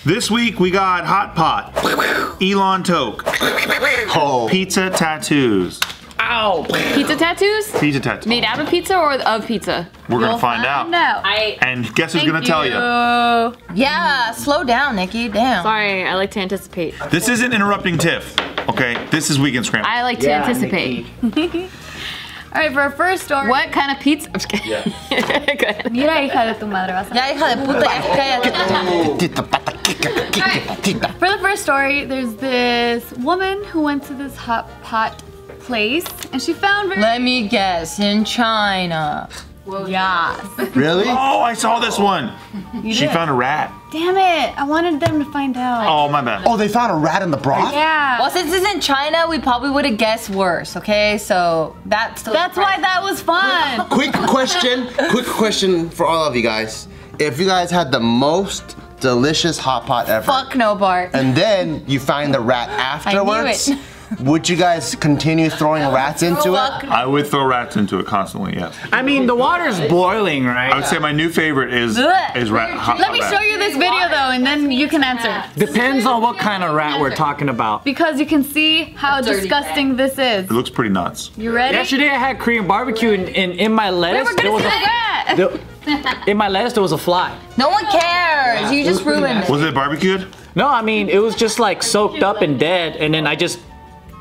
This week we got Hot Pot, Elon Toke, Pizza Tattoos. Ow! Pizza tattoos? Pizza tattoos. Made out of pizza or of pizza? We're gonna find out. No. And guess who's gonna tell you? Yeah, slow down, Nikki. Damn. Sorry, I like to anticipate. This isn't interrupting Tiff. Okay, this is Weekend Scramble. I like to anticipate. All right, for our first story. What kind of pizza? I'm just kidding. Yeah. Mira, hija de tu madre, vas a... Ya, hija de puta, ya cállate. For the first story, there's this woman who went to this hot pot place, and she found... Let me guess, in China. Whoa, yes. Really? Oh, I saw this one. She found a rat. Damn it, I wanted them to find out. Oh, my bad. Oh, they found a rat in the broth? Yeah. Well, since it's in China, we probably would have guessed worse, okay? So that's why that was fun. Quick question for all of you guys. If you guys had the most delicious hot pot ever, Fuck no, Bart. and then you find the rat afterwards, I knew it. would you guys continue throwing rats into it? I would throw rats into it constantly, yes. I mean, the water's boiling, right? I would say my new favorite is rat. Let me show you this video though, and then you can answer. Depends on what kind of rat we're talking about. Because you can see how disgusting this is. It looks pretty nuts. You ready? Yesterday I had Korean barbecue, and in my lettuce there was in my lettuce there was a fly. No one cares. You just ruined it. Was it barbecued? No, I mean it was just like soaked up and dead, and then I just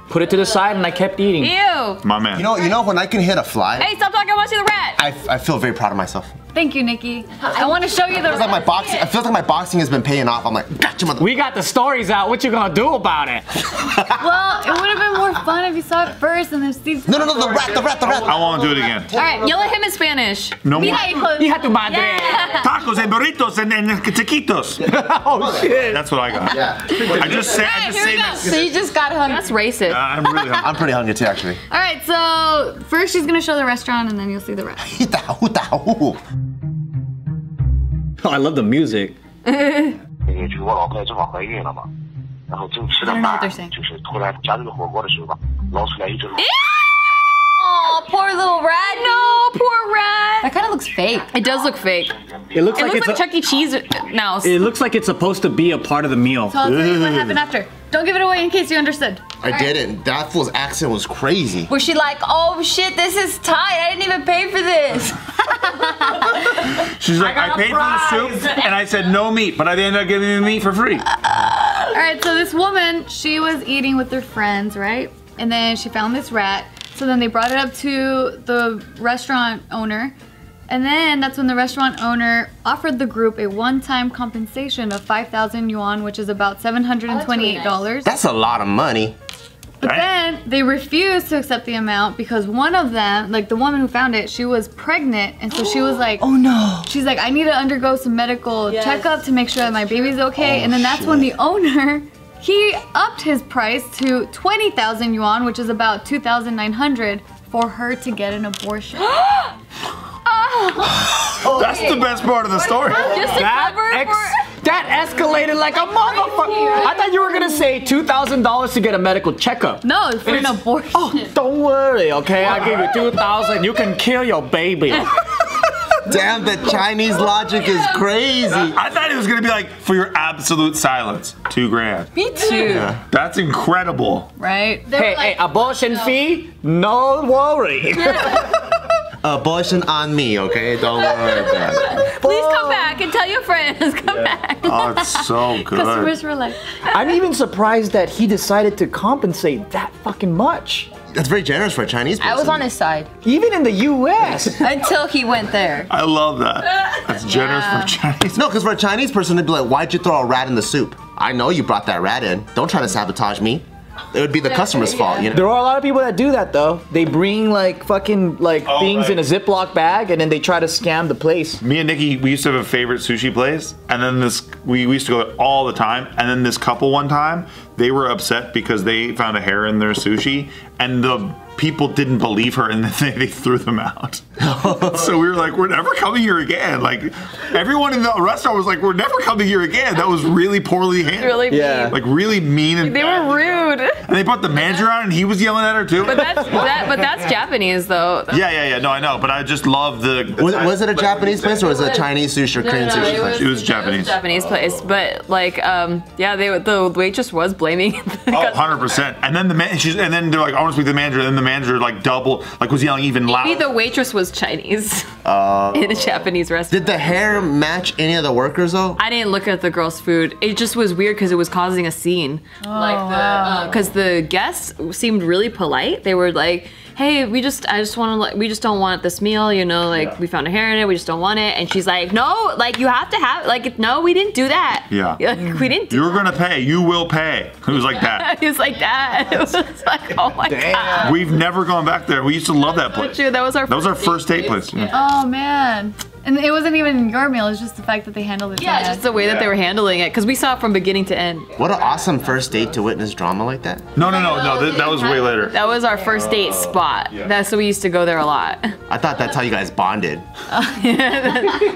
put it to the side and I kept eating. Ew. My man. You know when I can hit a fly, Hey, stop talking about you, the rat. I feel very proud of myself. Thank you, Nikki. I want to show you the. It's like my boxing. I feel like my boxing has been paying off. I'm like, gotcha, mother. We got the stories out. What you gonna do about it? Well, it would have been more fun if you saw it first and then see. No, the rat. I want to do it again. All right, yell at him in Spanish. No more. Hija tu madre. Tacos and burritos and taquitos. Oh shit. That's what I got. Yeah. I just say it. So you just got hungry. That's racist. I'm really hungry. I'm pretty hungry too, actually. All right, so first she's gonna show the restaurant and then you'll see the rat. Oh, I love the music. I don't know what they're saying. Oh, poor little rat. No, poor rat. That kind of looks fake. It does look fake. It looks It like looks it's like Chuck E. Cheese mouse. it looks like it's supposed to be a part of the meal. So I'll tell you what happened after. Don't give it away in case you understood. I didn't. That fool's accent was crazy. Was she like, oh shit, this is tight. I didn't even pay for this. She's like, I paid for the soup and I said no meat, but they ended up giving me meat for free. All right, so this woman, she was eating with her friends, right? And then she found this rat. So then they brought it up to the restaurant owner. And then that's when the restaurant owner offered the group a one-time compensation of 5,000 yuan, which is about $728. That's a lot of money. But then they refused to accept the amount because one of them, like the woman who found it, she was pregnant. And so she was like, Oh no. she's like, I need to undergo some medical checkup to make sure that my baby's okay. And then that's when the owner, he upped his price to 20,000 yuan, which is about 2,900 for her to get an abortion. That's the best part of the story. Just to cover That escalated like a motherfucker. I thought you were gonna say $2,000 to get a medical checkup. No, for an abortion. Oh, don't worry, okay? I'll give you 2,000. You can kill your baby. Damn, the Chinese logic is crazy. I thought it was gonna be like, for your absolute silence, $2,000. Me too. Yeah. That's incredible. Right? Hey, abortion fee? No worry. Abortion on me, okay? Don't worry about it. Please come back and tell your friends. Come back. Oh, it's so good. Customers were like, I'm even surprised that he decided to compensate that fucking much. That's very generous for a Chinese person. I was on his side. Even in the US. Until he went there. I love that. That's generous for Chinese. No, because for a Chinese person, they'd be like, why'd you throw a rat in the soup? I know you brought that rat in. Don't try to sabotage me. It would be the customer's fault, you know? There are a lot of people that do that though. They bring like fucking things in a Ziploc bag and then they try to scam the place. Me and Nikki, we used to have a favorite sushi place, and then we used to go all the time, and then this couple one time, they were upset because they found a hair in their sushi, and the people didn't believe her, and then they threw them out. So we were like, we're never coming here again. Like, everyone in the restaurant was like, we're never coming here again. That was really poorly handled. Really mean. Like, really mean and They were rude. And they brought the manager out, and he was yelling at her too. But that's Japanese though. Yeah. No, I know, but I just love the. Was it a Japanese place or was it a Chinese sushi or Korean sushi place? It was Japanese. Japanese place, but like, the waitress was blaming. Oh, 100%. And then and then they're like, I want to speak to the manager. And then the manager was yelling even louder. Maybe the waitress was Chinese in a Japanese restaurant. Did the hair match any of the workers though? I didn't look at the girl's food. It just was weird because it was causing a scene. Because the guests seemed really polite. They were like, "Hey, we just don't want this meal. You know, like we found a hair in it. We just don't want it." And she's like, "No, like you have to have no, we didn't do that. Yeah, like, we didn't. You're gonna pay. You will pay." It was like that. It was like that. It was like, oh my god. We've never gone back there. We used to love that place. True. That was our first date place. Yeah. Oh man. And it wasn't even your meal, it's just the fact that they handled it. Yeah, just the way that they were handling it, because we saw it from beginning to end. What an awesome first date to witness drama like that. No. That was way later. That was our first date spot. So we used to go there a lot. I thought that's how you guys bonded.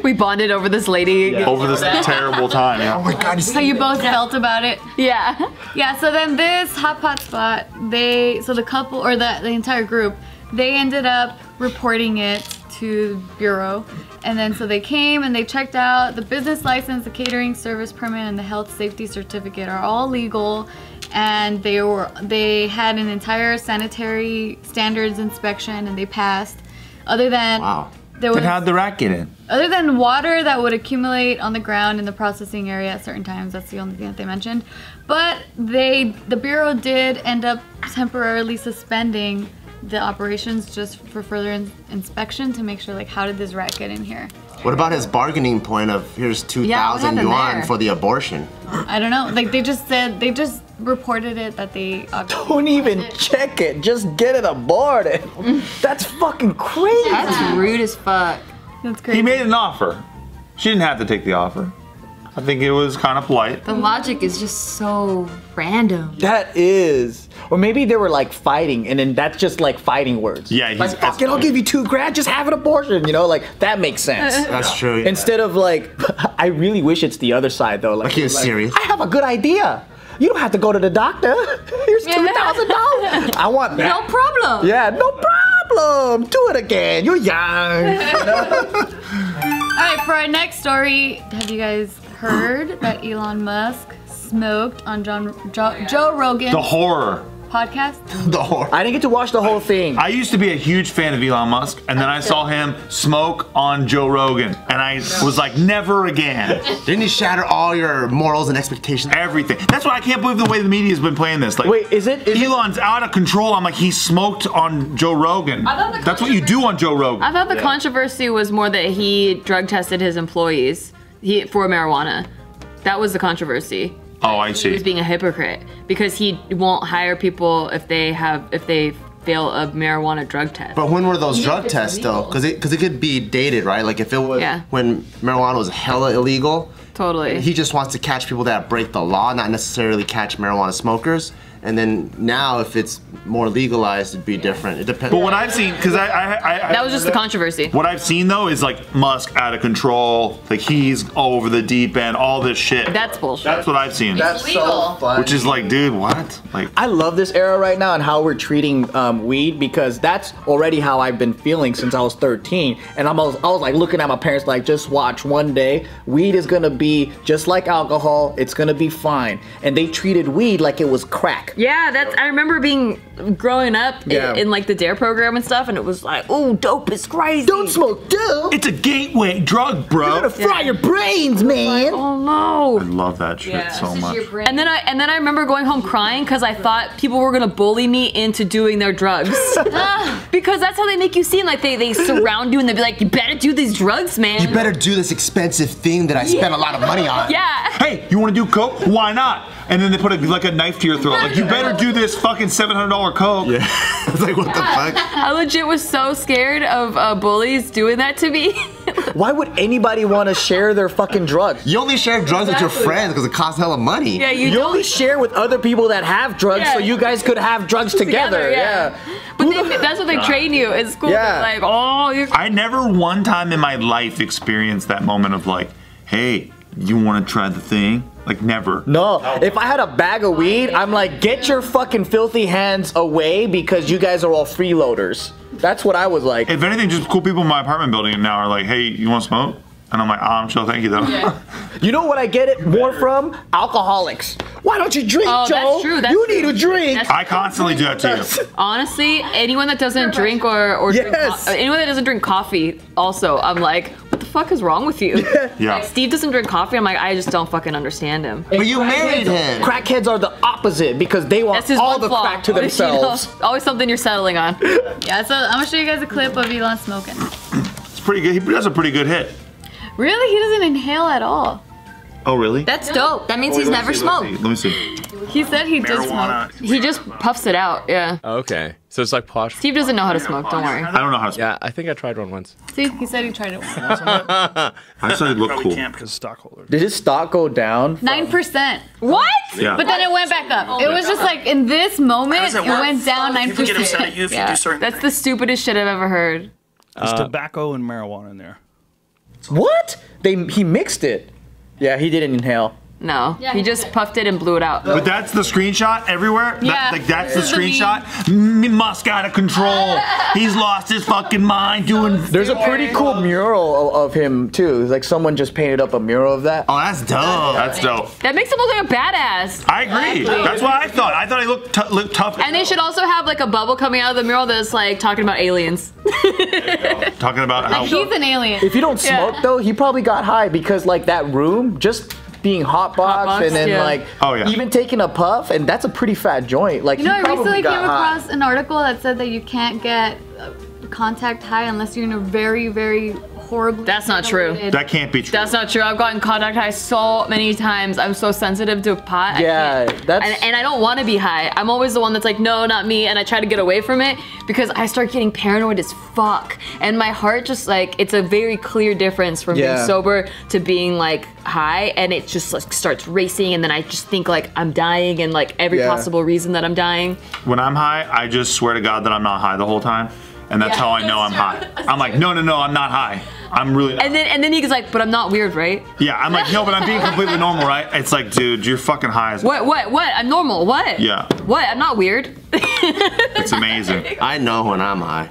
We bonded over this lady. Over this terrible time. Yeah. Oh my god, How you both felt about it. Yeah. Yeah, so then this hot pot spot, the couple, or the entire group, they ended up reporting it to Bureau. And then so they came and they checked out the business license, the catering service permit, and the health safety certificate are all legal. And they had an entire sanitary standards inspection and they passed. Other than Then how'd the rat get in? Other than water that would accumulate on the ground in the processing area at certain times, that's the only thing that they mentioned. But the Bureau did end up temporarily suspending the operations just for further inspection to make sure, like, how did this rat get in here? What about his bargaining point of here's 2,000 yuan for the abortion? I don't know. Like, they just reported it that they don't even check it. Just get it aborted. That's fucking crazy. That's rude as fuck. That's crazy. He made an offer. She didn't have to take the offer. I think it was kind of polite. The logic is just so random. That is. Or maybe they were like fighting, and then that's just like fighting words. Yeah, he's like, fuck it, I'll give you $2,000, just have an abortion, you know? Like, that makes sense. That's true. Yeah. Instead of like, I really wish it's the other side though. Like he was serious. I have a good idea. You don't have to go to the doctor. Here's $2,000. I want that. No problem. Yeah, no problem. Do it again. You're young. All right, for our next story, have you guys heard that Elon Musk smoked on Joe Rogan? The horror. Podcast? The horror. I didn't get to watch the whole thing. I used to be a huge fan of Elon Musk, and then I saw him smoke on Joe Rogan, and I was like, never again. Didn't he shatter all your morals and expectations? Everything. That's why I can't believe the way the media's been playing this. Like, wait, is it? Elon's out of control. I'm like, he smoked on Joe Rogan. That's what you do on Joe Rogan. I thought the controversy was more that he drug tested his employees for marijuana. That was the controversy. Oh, I see. He was being a hypocrite because he won't hire people if they fail a marijuana drug test. But when were those drug tests though? Because it could be dated, right? Like if it was when marijuana was hella illegal. Totally. He just wants to catch people that break the law, not necessarily catch marijuana smokers. And then now, if it's more legalized, it'd be different. It depends. But what I've seen, because that was just the controversy. What I've seen though is like Musk out of control, like he's over the deep end, all this shit. That's bullshit. That's what I've seen. That's so funny. Which is like, dude, what? Like, I love this era right now and how we're treating weed, because that's already how I've been feeling since I was 13. And I was like looking at my parents like, just watch, one day weed is gonna be just like alcohol. It's gonna be fine. And they treated weed like it was crack. Yeah, I remember growing up in like the DARE program and stuff, and it was like, oh, dope is crazy. Don't smoke dope. It's a gateway drug, bro. You're gonna fry your brains, man. Like, oh no. I love that shit so much. And then I remember going home crying because I thought people were gonna bully me into doing their drugs. Because that's how they make you seem. Like they surround you and they be like, you better do these drugs, man. You better do this expensive thing that I spent a lot of money on. Yeah. Hey, you want to do coke? Why not? And then they put like a knife to your throat. Like, you better do this fucking $700 coke. Yeah. It's like, what the fuck? I legit was so scared of bullies doing that to me. Why would anybody want to share their fucking drugs? You only share drugs with your friends because it costs hella money. Yeah, you only share with other people that have drugs, so you guys could have drugs together. Yeah. But that's what they train you in school. Yeah. Like, oh, I never one time in my life experienced that moment of like, hey, you want to try the thing? Like never. No, if I had a bag of weed, I'm like, get your fucking filthy hands away because you guys are all freeloaders. That's what I was like. If anything, just cool people in my apartment building now are like, hey, you want to smoke? And I'm like, I'm chill, thank you though. Yeah. You know what I get it more from? Alcoholics. Why don't you drink, Joe? That's true. You need a drink. I constantly do that too. Honestly, anyone that doesn't drink or Yes. anyone that doesn't drink coffee, also, I'm like, what the fuck is wrong with you? Yeah. Like, Steve doesn't drink coffee. I'm like, I just don't fucking understand him. But you married him. Crackheads are the opposite because they want That's his all one the flaw. crack to You know, themselves. always something you're settling on. Yeah, so I'm gonna show you guys a clip of Elon smoking. It's pretty good. He does a pretty good hit. Really? He doesn't inhale at all. Oh, really? That's dope. That means he's never smoked. Let me see. He said he did smoke. He just puffs it out. Yeah. Okay. So it's like posh. Steve doesn't know how to smoke. Don't worry. I don't know how to smoke. Yeah, I think I tried one once. See, he said he tried it once. I said it looked Probably cool. can't because stockholder. Did his stock go down? 9%. What? Yeah. But then it went back up. It was just like in this moment, How does it that work? went down People get upset 9%. at you if you Yeah. do certain That's the stupidest shit I've ever heard. There's tobacco and marijuana in there. What? He mixed it. Yeah, he didn't inhale. No. He just puffed it and blew it out. But that's the screenshot everywhere? Yeah. That's the It's a meme. screenshot? Musk out of control. He's lost his fucking mind doing... There's a pretty cool mural of him too. It's like someone just painted up a mural of that. Oh, that's dope. That's dope. That makes him look like a badass. I agree. That's what I thought. I thought he looked tough. And they should also have like a bubble coming out of the mural that's like talking about aliens. Talking about how... He's an alien. If you don't smoke though, he probably got high because like that room just being hotboxed and then like Oh, yeah. even taking a puff, and that's a pretty fat joint. Like You know, he I probably recently got came high. across an article that said that you can't get contact high unless you're in a very, very horribly. That's not true. ventilated- That can't be true. That's not true. I've gotten contact high so many times. I'm so sensitive to pot. Yeah, I can't. that's- And I don't want to be high. I'm always the one that's like, no, not me. And I try to get away from it because I start getting paranoid as fuck. And my heart just like, it's a very clear difference from Yeah. being sober to being like high. And it just like starts racing. And then I just think like I'm dying and like every Yeah. possible reason that I'm dying. When I'm high, I just swear to God that I'm not high the whole time. And that's how I know I'm high. I'm like, no, I'm not high. I'm really not. And then he's like, but I'm not weird, right? Yeah, I'm like, no, but I'm being completely normal, right? It's like, dude, you're fucking high as What? I'm normal. What? Yeah. What? I'm not weird. It's amazing. I know when I'm high.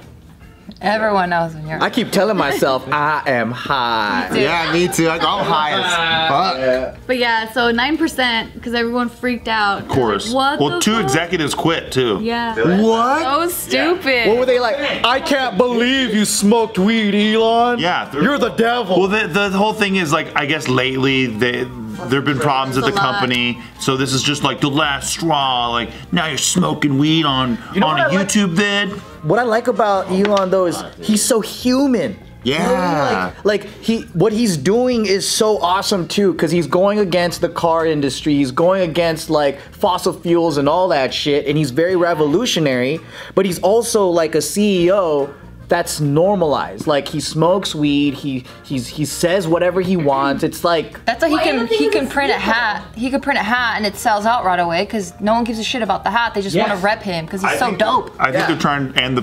Everyone knows when you're. I keep telling myself I am high. Yeah, me too. I'm high as fuck. But yeah, so 9% because everyone freaked out. Of course. What Well, the 2 fuck? executives quit too. Yeah. What? So stupid. What were they like? I can't believe you smoked weed, Elon. Yeah. You're the devil. Well, the whole thing is like, I guess lately there've been problems at the a lot. company, so this is just like the last straw. Like now you're smoking weed on know on what a I like? YouTube vid. What I like about Elon though is he's so human. Yeah. Like what he's doing is so awesome too, because he's going against the car industry, he's going against like fossil fuels and all that shit, and he's very revolutionary, but he's also like a CEO that's normalized. Like he smokes weed, he says whatever he wants. It's like That's why he can print a hat. He could print a hat and it sells out right away because no one gives a shit about the hat. They just want to rep him because he's so dope. I think they're trying, and the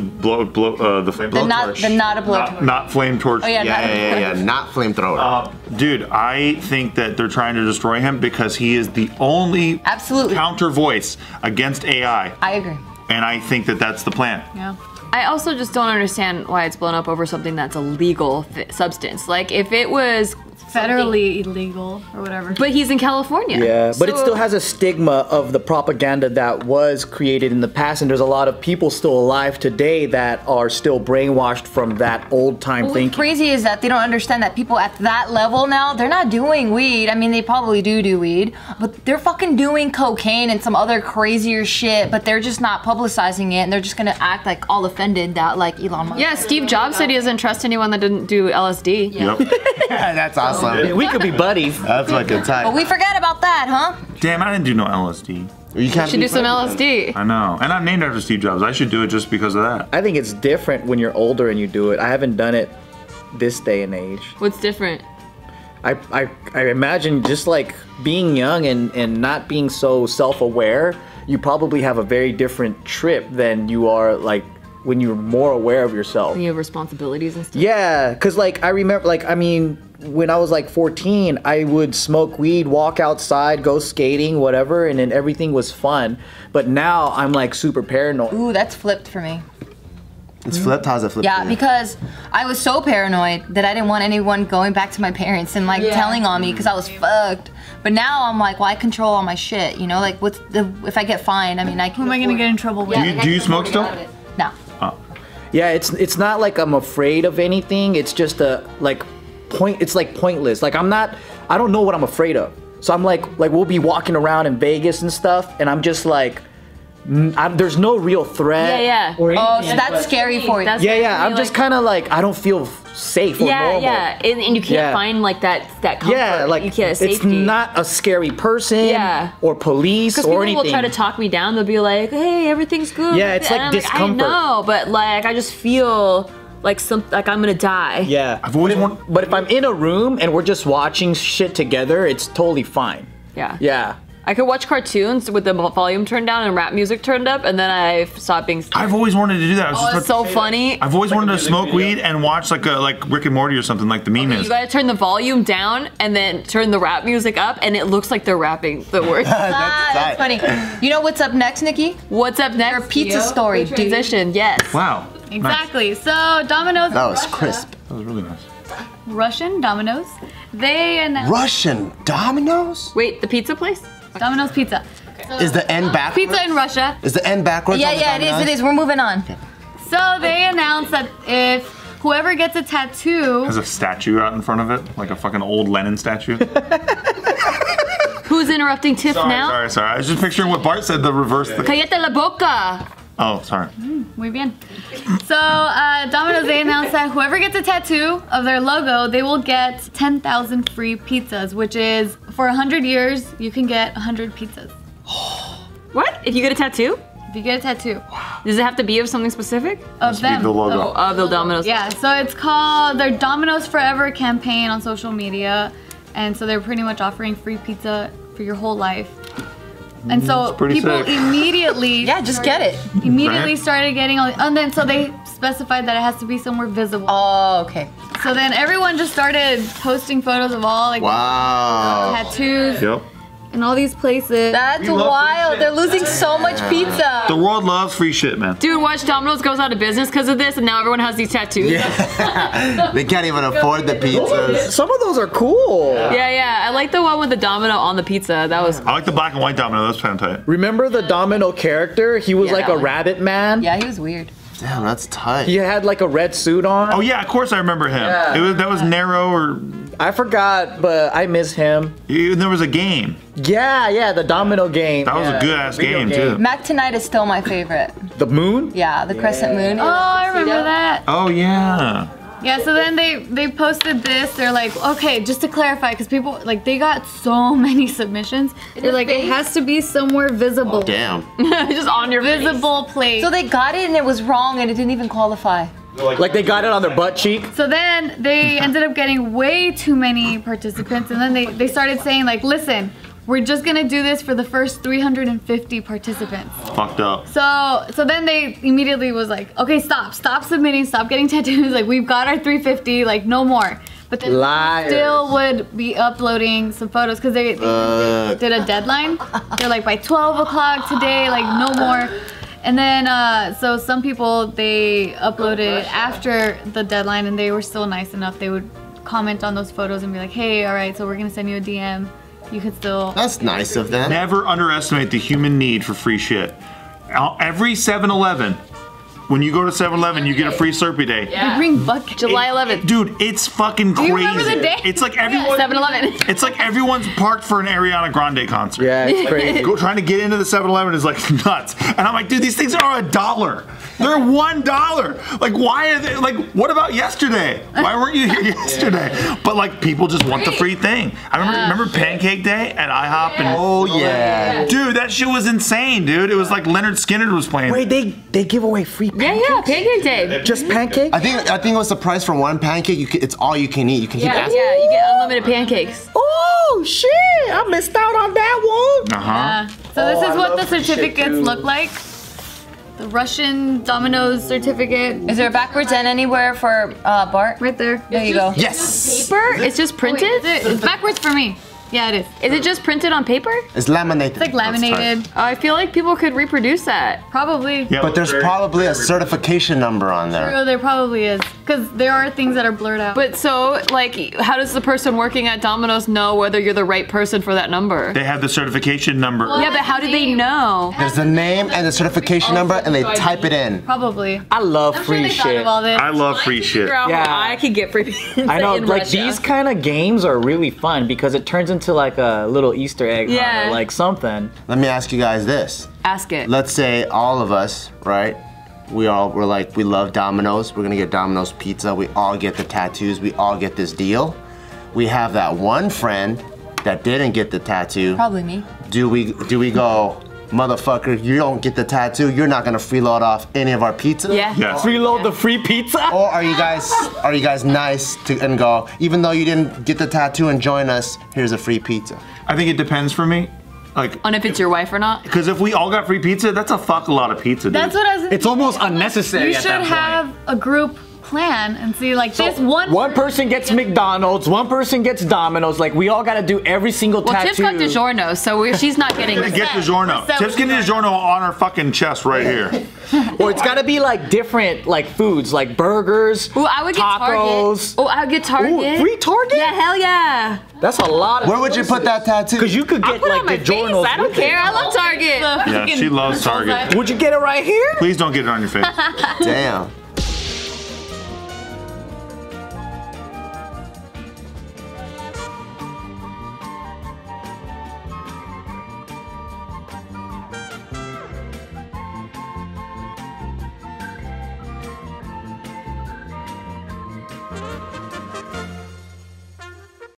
flame The not a blow. not flame torch. Oh yeah, not a Yeah. Not flamethrower. Dude, I think that they're trying to destroy him because he is the only Absolutely. counter voice against AI, I agree. and I think that that's the plan. Yeah. I also just don't understand why it's blown up over something that's a legal substance. Like if it was Federally illegal or whatever. but he's in California. yeah, but it So- still has a stigma of the propaganda that was created in the past, and there's a lot of people still alive today that are still brainwashed from that old time What's thinking. crazy is that they don't understand that people at that level now, they're not doing weed. I mean, they probably do weed, but they're fucking doing cocaine and some other crazier shit, but they're just not publicizing it, and they're just gonna act like all offended that like Elon Musk. Yeah, Steve Jobs said he doesn't trust anyone that didn't do LSD. Yep. That's awesome. We could be buddies. That's fucking tight. But we forget about that, huh? Damn, I didn't do no LSD. You can't Should be do some friends with LSD. I know, and I'm named after Steve Jobs. I should do it just because of that. I think it's different when you're older and you do it. I haven't done it this day and age. What's different? I imagine just like being young and not being so self-aware, you probably have a very different trip than you are like when you're more aware of yourself. You have responsibilities and stuff. Yeah, cause like I remember, like I mean, when I was like 14, I would smoke weed, walk outside, go skating, whatever, and then everything was fun. But now I'm like super paranoid. Ooh, that's flipped for me. It's flipped? How's it flipped? Yeah, because I was so paranoid that I didn't want anyone going back to my parents and like telling on me because I was fucked. But now I'm like, well, I control all my shit, you know? Like, if I get fined, I mean, Who am I gonna get in trouble with? Do you smoke still? No. Yeah, it's not like I'm afraid of anything. It's just it's like pointless. Like I don't know what I'm afraid of. So I'm like we'll be walking around in Vegas and stuff, and I'm just like, there's no real threat. Yeah. Or Oh, anything, so that's but- scary for you. Yeah. I'm just kind of like, I don't feel safe or normal. And you can't find like that comfort. Yeah, like you can't it's safety. not a scary person or police Because or people anything. will try to talk me down. They'll be like, "Hey, everything's good." Yeah, it's like And I'm discomfort. I know, but like I just feel like like I'm gonna die. Yeah. I've always wanted. But if I'm in a room and we're just watching shit together, it's totally fine. Yeah. Yeah. I could watch cartoons with the volume turned down and rap music turned up, and then I stop being scared. I've always wanted to do that. I was just It's so funny. I've always wanted to smoke weed and watch like Rick and Morty or something like the meme is. You gotta turn the volume down and then turn the rap music up, and it looks like they're rapping the words. That's funny. You know what's up next, Nikki? What's up next? Your pizza story, dude. Transition, yes. Wow. Exactly. So Domino's. That was crisp. That was really nice. Russian Domino's. They announced Russian Domino's? Wait, the pizza place? Domino's Pizza. Is the N backwards? Pizza in Russia. Is the N backwards? on the Yeah, it Domino's? is. We're moving on. So they announced that if whoever gets a tattoo, Has a statue out in front of it, like a fucking old Lenin statue. Who's interrupting Tiff now? Sorry. I was just picturing what Bart said. The reverse. Cállate la boca. Oh, sorry. muy bien. So Domino's, they announced that whoever gets a tattoo of their logo, they will get 10,000 free pizzas, which is for 100 years you can get 100 pizzas. What? If you get a tattoo? If you get a tattoo Does it have to be of something specific? of Be them. the logo. Of the Domino's. Yeah, so it's called their Domino's Forever campaign on social media. And so they're pretty much offering free pizza for your whole life. And so pretty people sick. immediately Just get it. Right. started getting all, and then so they specified that it has to be somewhere visible. Oh, okay. So then everyone just started posting photos of all like Wow. tattoos Yep. in all these places. That's love wild. free They're losing so much pizza. The world loves free shit, man. Dude, watch Domino's goes out of business because of this, and now everyone has these tattoos. They can't even afford the pizzas. Some of those are cool. Yeah. I like the one with the domino on the pizza. That was. I like the black and white domino. That's kind of tight. Remember the Domino character? He was Yeah, like that a one. rabbit man. Yeah, he was weird. Damn, that's tight. He had like a red suit on. Oh yeah, of course I remember him. Yeah. That was Nero, or I forgot, but I miss him. there was a game. Yeah, the Domino game. That was a Yeah, good ass video game too. Antoinette is still my favorite. The moon? Yeah, the crescent moon. Oh, I remember that. Oh yeah. Yeah, so then they posted this. They're like, okay, just to clarify, because people like they got so many submissions. They're like, it has to be somewhere visible, Damn. Just on your face. visible place. So they got it and it was wrong and it didn't even qualify. Like they got it on their butt cheek. So then they ended up getting way too many participants, and then they started saying like, listen, we're just gonna do this for the first 350 participants. Fucked up. So then they immediately was like, okay, stop submitting, stop getting tattoos. Like we've got our 350, like no more. But then Liars. still would be uploading some photos because they did a deadline. They're like by 12 o'clock today, like no more. And then so some people they uploaded after the deadline, and they were still nice enough. They would comment on those photos and be like, hey, all right, so we're gonna send you a DM. You could still. That's nice of them. Never underestimate the human need for free shit. Every 7-Eleven, when you go to 7-Eleven, you get a free Slurpee Day. They bring buckets. July 11th. Dude, it's fucking crazy. you remember the day? It's like everyone. 7-Eleven. It's like everyone's parked for an Ariana Grande concert. Yeah, it's crazy. Trying to get into the 7-Eleven is like nuts. And I'm like, dude, these things are $1. They're $1. Like, why are they, like, what about yesterday? Why weren't you here yesterday? But like, people just want the free thing. I remember Pancake Day at IHOP and Oh yeah. dude, that shit was insane, dude. It was like Leonard Skinner was playing. Wait, they give away free pancakes? Yeah, Pancake Day. Just pancakes? I think it was the price for one pancake. It's all you can eat. You can keep Yeah, asking. you get unlimited pancakes. Oh shit! I missed out on that one. Uh-huh. So this is I what love the free shit, certificates too. look like. the Russian Domino's certificate. Is there a backwards N anywhere for Bart? Right there. There you go. Yes. Paper? It's just printed? It's backwards for me. Yeah, it is. Is it just printed on paper? It's laminated. It's like laminated. I feel like people could reproduce that. Probably. Yeah, But there's probably a certification number on there. True, there probably is. Because there are things that are blurred out. But so, like, how does the person working at Domino's know whether you're the right person for that number? They have the certification number. Yeah, but how do they know? There's the name and the certification number, and they type it in. Probably. I love I'm sure free they thought shit. of all this. I love free shit. Yeah. I could get free pizza I know, in like Russia. these kind of games are really fun because it turns into like a little Easter egg hunt Yeah. or like something. Let me ask you guys this. Ask it. Let's say all of us, right? We're like, we love Domino's. We're gonna get Domino's pizza. We all get the tattoos. We all get this deal. We have that one friend that didn't get the tattoo. Probably me. Do we go, motherfucker, you don't get the tattoo, you're not gonna freeload off any of our pizza? Yeah. Yes. Freeload the free pizza? Or are you guys nice and go, even though you didn't get the tattoo and join us, here's a free pizza? I think it depends for me. Like, On if it's your wife or not? because if we all got free pizza, that's a fuck a lot of pizza, dude. That's what I was. It's almost unnecessary You at should that point. have a group plan and see like this one. One person gets McDonald's, one person gets Domino's. Like we all gotta do every single Well, tattoo. Tiff's got DiGiorno, so she's not getting Gonna get DiGiorno. Set Tiff's getting DiGiorno on her fucking chest right here. Or it's gotta be like different like foods, like burgers, Ooh, I would get tacos. Target. Oh, I would get Target. Ooh, free Target? Yeah, hell yeah. That's a lot of Where would you put that tattoo? Because you could I'll get put it like on my DiGiorno's. face. I don't with it. care. I love Target. Yeah, she loves Target. Would you get it right here? Please don't get it on your face. Damn.